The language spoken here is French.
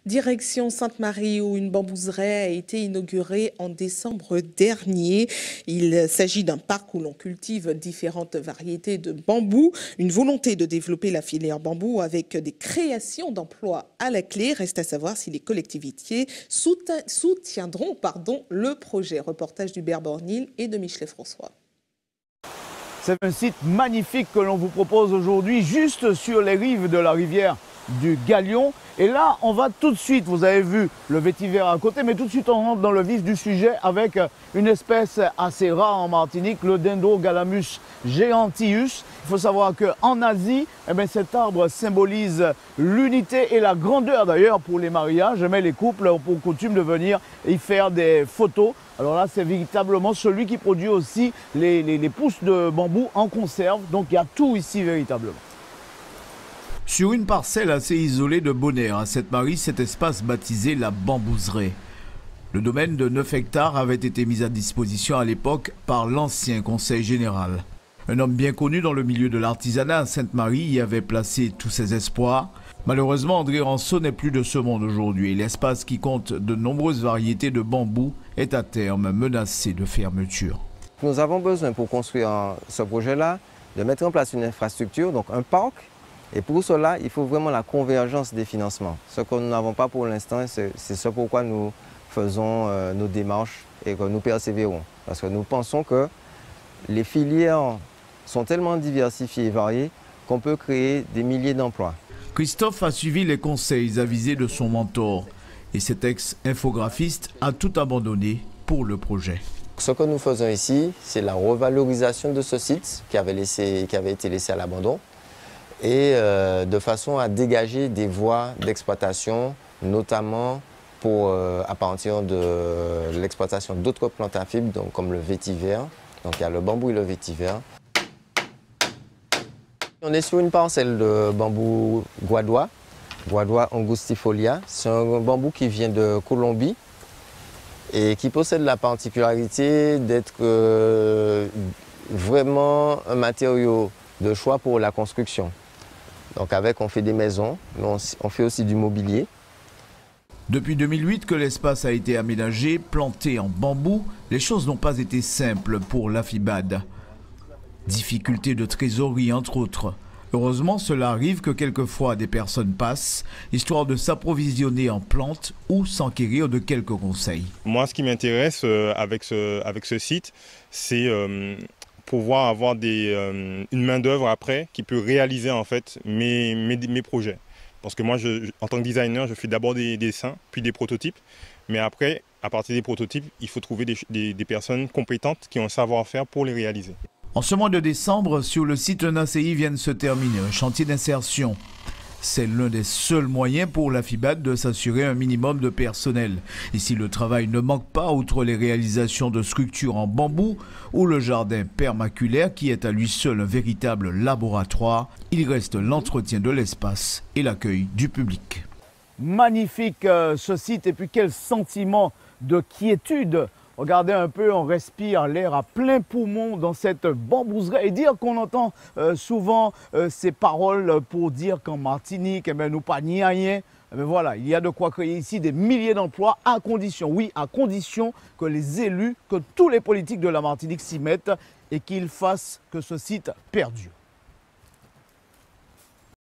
Direction Sainte-Marie où une bambouseraie a été inaugurée en décembre dernier. Il s'agit d'un parc où l'on cultive différentes variétés de bambou. Une volonté de développer la filière bambou avec des créations d'emplois à la clé. Reste à savoir si les collectivités soutiendront le projet. Reportage d'Hubert Bornil et de Michelet François. C'est un site magnifique que l'on vous propose aujourd'hui, juste sur les rives de la rivière du Galion. Et là, on va tout de suite, vous avez vu le vétiver à côté, mais tout de suite on rentre dans le vif du sujet avec une espèce assez rare en Martinique, le Dendrogalamus giganteus. Il faut savoir qu'en Asie, cet arbre symbolise l'unité et la grandeur d'ailleurs pour les mariages. Mais les couples ont pour coutume de venir y faire des photos. Alors là, c'est véritablement celui qui produit aussi les pousses de bambou en conserve. Donc il y a tout ici véritablement. Sur une parcelle assez isolée de Bonaire, à Sainte-Marie, cet espace baptisé la Bambouseraie. Le domaine de 9 hectares avait été mis à disposition à l'époque par l'ancien conseil général. Un homme bien connu dans le milieu de l'artisanat à Sainte-Marie y avait placé tous ses espoirs. Malheureusement, André Ranceau n'est plus de ce monde aujourd'hui. L'espace qui compte de nombreuses variétés de bambou est à terme menacé de fermeture. Nous avons besoin pour construire ce projet-là de mettre en place une infrastructure, donc un parc. Et pour cela, il faut vraiment la convergence des financements. Ce que nous n'avons pas pour l'instant, c'est ce pourquoi nous faisons nos démarches et que nous persévérons. Parce que nous pensons que les filières sont tellement diversifiées et variées qu'on peut créer des milliers d'emplois. Christophe a suivi les conseils avisés de son mentor. Et cet ex-infographiste a tout abandonné pour le projet. Ce que nous faisons ici, c'est la revalorisation de ce site qui avait été laissé à l'abandon. Et de façon à dégager des voies d'exploitation, notamment à partir de l'exploitation d'autres plantes à fibres, donc comme le vétiver. Donc il y a le bambou et le vétiver. On est sur une parcelle de bambou guadois, Guadois angustifolia. C'est un bambou qui vient de Colombie et qui possède la particularité d'être vraiment un matériau de choix pour la construction. Donc on fait des maisons, mais on fait aussi du mobilier. Depuis 2008 que l'espace a été aménagé, planté en bambou, les choses n'ont pas été simples pour l'Afibade. Difficultés de trésorerie entre autres. Heureusement, cela arrive que quelquefois des personnes passent, histoire de s'approvisionner en plantes ou s'enquérir de quelques conseils. Moi, ce qui m'intéresse avec ce site, c'est pouvoir avoir une main-d'œuvre après qui peut réaliser en fait mes projets. Parce que moi, en tant que designer, je fais d'abord des dessins, puis des prototypes. Mais après, à partir des prototypes, il faut trouver des personnes compétentes qui ont un savoir-faire pour les réaliser. En ce mois de décembre, sur le site, un ACI vient de se terminer, un chantier d'insertion. C'est l'un des seuls moyens pour l'Afibade de s'assurer un minimum de personnel. Ici, le travail ne manque pas, outre les réalisations de structures en bambou ou le jardin permaculaire qui est à lui seul un véritable laboratoire. Il reste l'entretien de l'espace et l'accueil du public. Magnifique ce site, et puis quel sentiment de quiétude. Regardez un peu, on respire l'air à plein poumon dans cette bambouseraie. Et dire qu'on entend souvent ces paroles pour dire qu'en Martinique, nous pas ni rien. Mais voilà, il y a de quoi créer ici des milliers d'emplois à condition, oui, à condition que les élus, que tous les politiques de la Martinique s'y mettent et qu'ils fassent que ce site perdure.